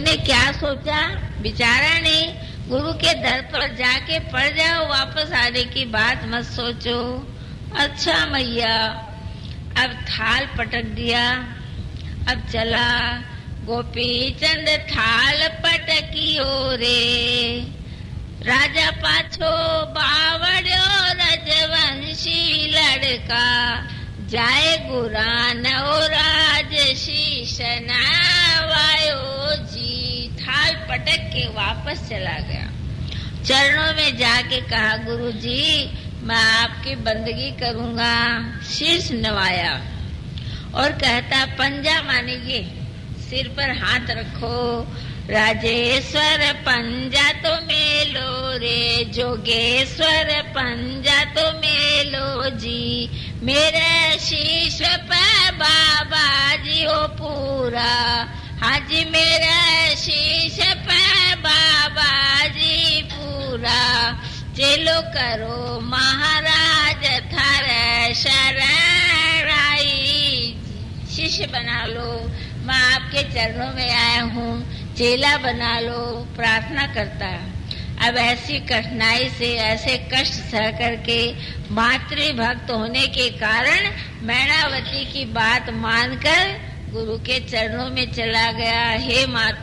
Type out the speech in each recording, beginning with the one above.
तूने क्या सोचा? विचारा नहीं? गुरु के दर पर जाके पड़ जाओ, वापस आने की बात मत सोचो। अच्छा मैया, अब थाल पटक दिया, अब चला। गोपी चंद थाल पटकियो रे, राजा पाछो बावड़ो रजवंशी लड़का, जाए गुरान और राज शीश नवायो जी। थाल पटक के वापस चला गया। चरणों में जाके कहा, गुरु जी मैं आपकी बंदगी करूंगा। शीश नवाया और कहता, पंजा मानेंगे, सिर पर हाथ रखो। राजेश्वर पंजा तो मेलो रे, जोगेश्वर पंजा तो मेलो जी। मेरे शीश पे बाबा जी हो पूरा, हाजी मेरा शीश पे बाबा जी पूरा। चलो करो महाराज थारे शरण आई, शिष्य बना लो, मैं आपके चरणों में आया हूँ, चेला बना लो। प्रार्थना करता है। अब ऐसी कठिनाई से, ऐसे कष्ट सह करके, मातृभक्त होने के कारण मैनावती की बात मानकर गुरु के चरणों में चला गया।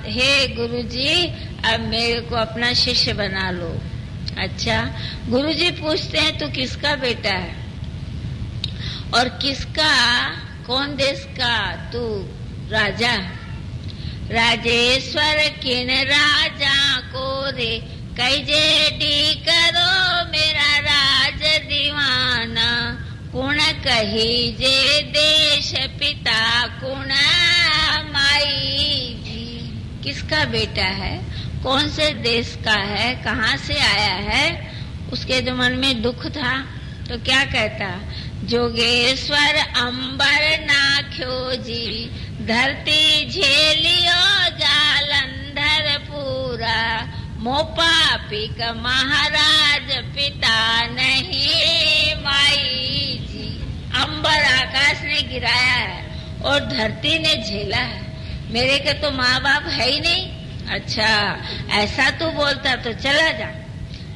हे गुरुजी, अब मेरे को अपना शिष्य बना लो। अच्छा, गुरुजी पूछते हैं, तू किसका बेटा है और किसका, कौन देश का? तू राजा। राजेश्वर किन राजा को रे, कैजे डी करो मेरा राज दीवाना। कुण कही जे देश पिता, कुण माई जी। किसका बेटा है, कौन से देश का है, कहाँ से आया है? उसके जो मन में दुख था तो क्या कहता, जोगेश्वर अंबर नाख्यो जी, धरती झेलियो जालंधर पूरा। मोपा पिक महाराज पिता नहीं माई जी। अंबर आकाश ने गिराया है और धरती ने झेला है, मेरे के तो माँ बाप है ही नहीं। अच्छा, ऐसा तू बोलता तो चला जा।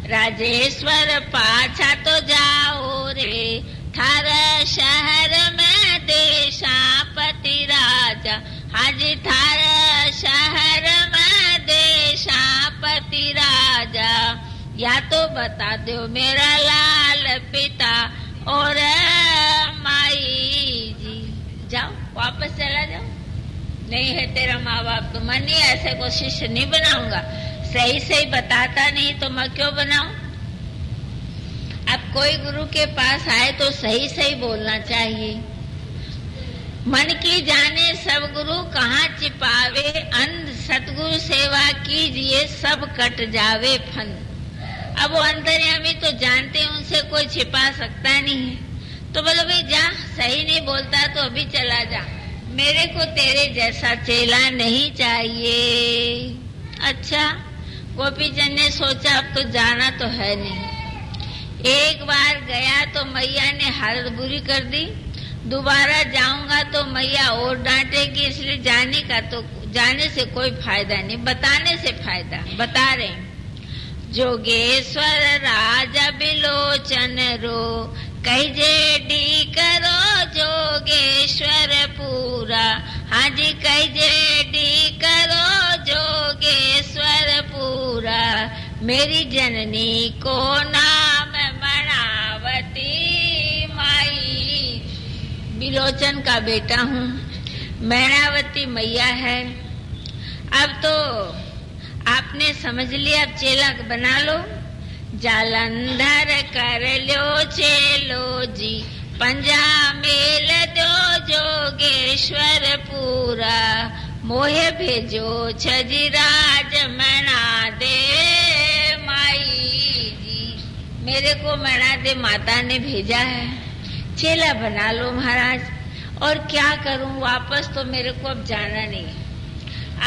राजेश्वर पाछा तो जाओ रे, थारा शहर में देशापति राजा। हाजी थारा शहर में देशापति राजा, या तो बता दो मेरा लाल पिता और माई जी। जाओ, वापस चला जाओ। नहीं है तेरा माँ बाप तो मैं नहीं, ऐसे को शिष्य नहीं बनाऊंगा। सही सही बताता नहीं तो मैं क्यों बनाऊं? अब कोई गुरु के पास आए तो सही सही बोलना चाहिए। मन की जाने सब गुरु कहाँ छिपावे, अंध सतगुरु सेवा कीजिए सब कट जावे फन। अब वो अंतर्यामी तो जानते हैं, उनसे कोई छिपा सकता नहीं है। तो बोलो भाई जा, सही नहीं बोलता तो अभी चला जा, मेरे को तेरे जैसा चेला नहीं चाहिए। अच्छा, गोपीचंद ने सोचा अब तो जाना तो है नहीं। एक बार गया तो मैया ने हालत बुरी कर दी, दोबारा जाऊंगा तो मैया और डांटेगी, इसलिए जाने से कोई फायदा नहीं, बताने से फायदा। बता रहे, जोगेश्वर राजा बिलोचन रो, कहिजे डी करो जोगेश्वर पूरा। हाजी कहिजे डी करो जोगेश्वर पूरा। मेरी जननी को नाम मनावती माई। बिलोचन का बेटा हूँ, मैनावती मैया है। अब तो आपने समझ लिया, अब चेला बना लो। जालंधर कर लो चेलो जी, पंजा मेल दो जोगेश्वर पूरा। मोहे भेजो छजीराज मना दे माई जी। मेरे को मना दे माता ने भेजा है, चेला बना लो महाराज। और क्या करूं, वापस तो मेरे को अब जाना नहीं।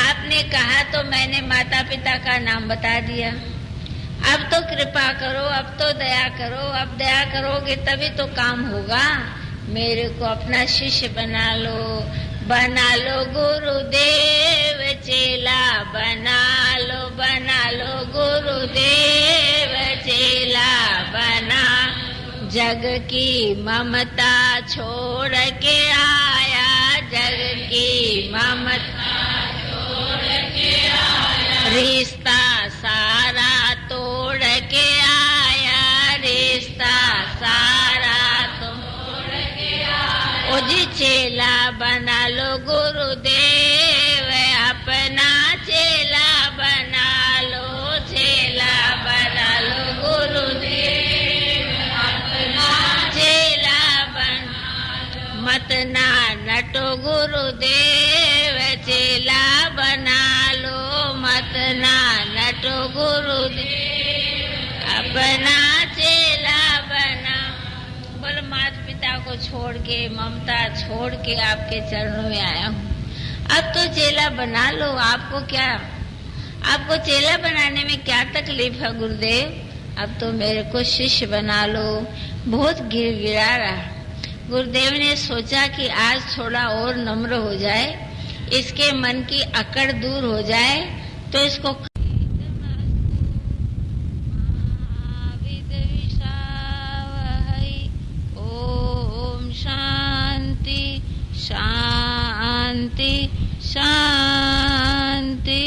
आपने कहा तो मैंने माता पिता का नाम बता दिया, अब तो कृपा करो, अब तो दया करो। अब दया करोगे तभी तो काम होगा। मेरे को अपना शिष्य बना लो, बना लो गुरुदेव चेला, बना लो गुरुदेव चेला बना। जग की ममता छोड़ के आया, जग की ममता छोड़ के आया। रिश्ता सारा तोड़ के आया, रिश्ता सारा तोड़ के आया। ओ जी चेला बना लो गुरुदेव, अपना चेला बना लो, चेला बना लो गुरुदेव, अपना चेला बना लो। मत ना नटो गुरुदेव, चेला बना लो, मत ना नटो गुरुदेव, अपना चेला बना। बोलो माता पिता को छोड़ के, ममता छोड़ के आपके चरणों में आया हूँ, अब तो चेला बना लो। आपको क्या, आपको चेला बनाने में क्या तकलीफ है गुरुदेव? अब तो मेरे को शिष्य बना लो। बहुत गिड़गिड़ा रहा। गुरुदेव ने सोचा कि आज थोड़ा और नम्र हो जाए, इसके मन की अकड़ दूर हो जाए, तो इसको ओम शांति शांति शांति।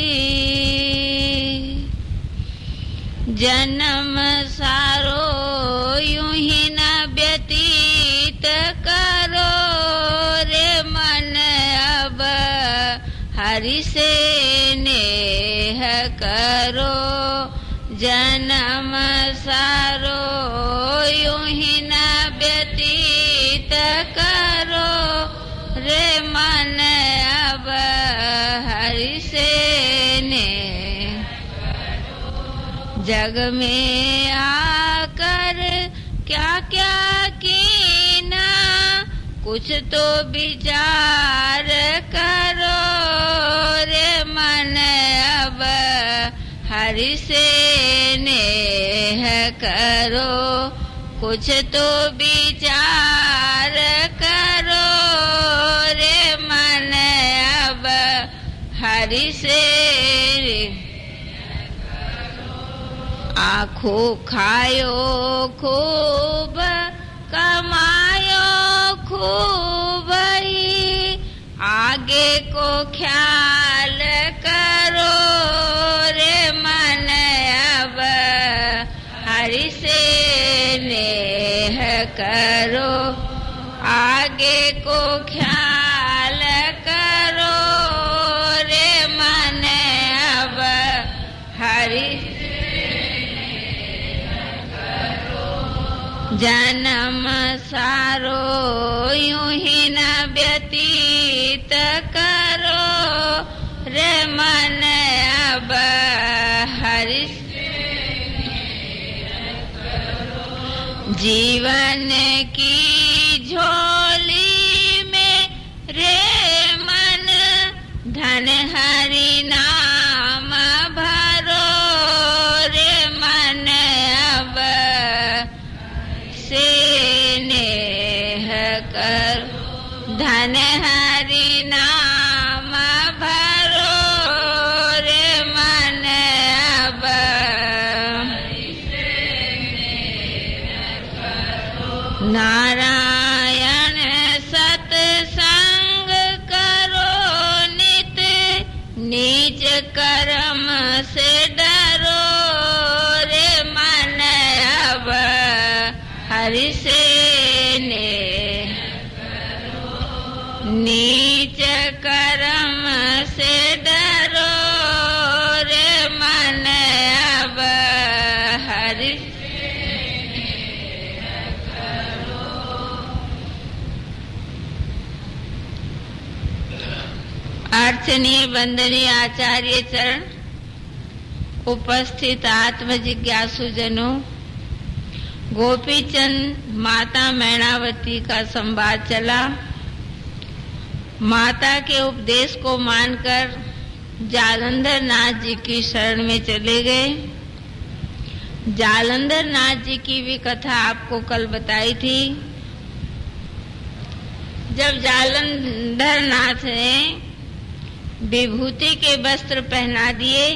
जन्म सारो यूं ही न व्यतीत करो रे मन, अब हरि से नेह करो। जन्म सारो यूं ही न व्यतीत करो रे मन, अब हरि से नेह करो। जग में आकर क्या क्या कीना, कुछ तो विचार करो रे मन, अब हरि से नेह करो। कुछ तो विचार करो रे मन, अब हरि से। आँखों खायो खूब, कमायो खूब ही, आगे को ख्याल करो रे मन, अब हरि से नेह करो। आगे को ख्याल करो रे मन, अब हरि जन्म सारो यूं ही न व्यतीत करो रे मन, अब हरि जीवन की झोली में रे मन, धन हरि नाम भरो रे मन, अब से नेह करो। धन हरि नाम भरो रे मन, अब नारायण सत्संग करो नित, नीच कर्म से डरो रे मन, अब हरि से नेह करो। नीच कर्म से डरो रे मन, अब हरि अर्चनीय वंदनीय आचार्य चरण, उपस्थित आत्म जिज्ञासु जनों, गोपीचंद माता मैणावती का संवाद चला। माता के उपदेश को मानकर जालंधर नाथ जी की शरण में चले गए। जालंधर नाथ जी की भी कथा आपको कल बताई थी। जब जालंधर नाथ ने विभूति के वस्त्र पहना दिए,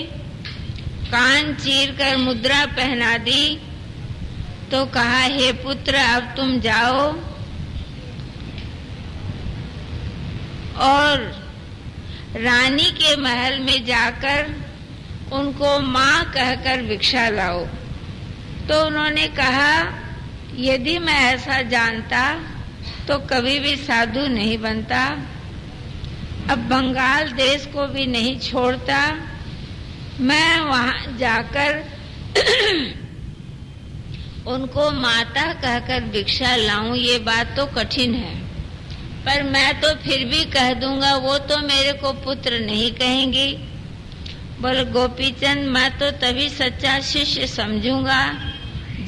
कान चीर कर मुद्रा पहना दी, तो कहा, हे पुत्र, अब तुम जाओ और रानी के महल में जाकर उनको माँ कहकर भिक्षा लाओ। तो उन्होंने कहा, यदि मैं ऐसा जानता तो कभी भी साधु नहीं बनता, अब बंगाल देश को भी नहीं छोड़ता, मैं वहां जाकर उनको माता कहकर भिक्षा लाऊं, ये बात तो कठिन है, पर मैं तो फिर भी कह दूंगा, वो तो मेरे को पुत्र नहीं कहेंगे। बोले, गोपीचंद, मैं तो तभी सच्चा शिष्य समझूंगा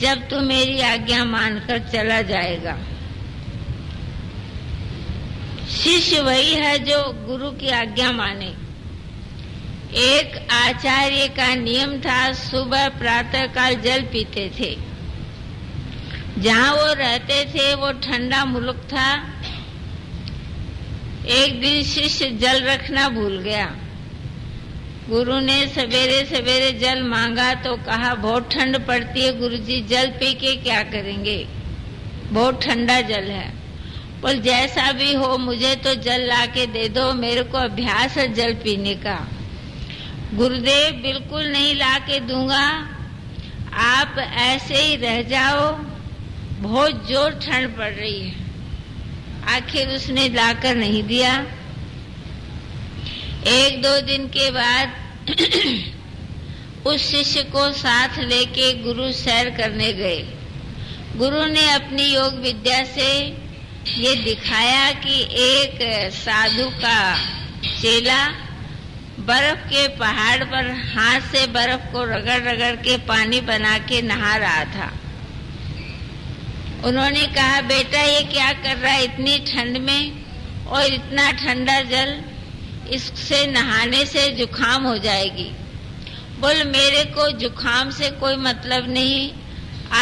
जब तू मेरी आज्ञा मानकर चला जाएगा। शिष्य वही है जो गुरु की आज्ञा माने। एक आचार्य का नियम था, सुबह प्रातः काल जल पीते थे। जहाँ वो रहते थे वो ठंडा मुल्क था। एक दिन शिष्य जल रखना भूल गया। गुरु ने सवेरे सवेरे जल मांगा तो कहा, बहुत ठंड पड़ती है गुरुजी, जल पी के क्या करेंगे, बहुत ठंडा जल है। बोल, जैसा भी हो मुझे तो जल ला के दे दो, मेरे को अभ्यास है जल पीने का। गुरुदेव, बिल्कुल नहीं ला के दूंगा, आप ऐसे ही रह जाओ, बहुत जोर ठंड पड़ रही है। आखिर उसने लाकर नहीं दिया। एक दो दिन के बाद उस शिष्य को साथ लेके गुरु सैर करने गए। गुरु ने अपनी योग विद्या से ये दिखाया कि एक साधु का चेला बर्फ के पहाड़ पर हाथ से बर्फ को रगड़ रगड़ के पानी बना के नहा रहा था। उन्होंने कहा, बेटा ये क्या कर रहा है इतनी ठंड में, और इतना ठंडा जल, इससे नहाने से जुकाम हो जाएगी। बोल, मेरे को जुकाम से कोई मतलब नहीं,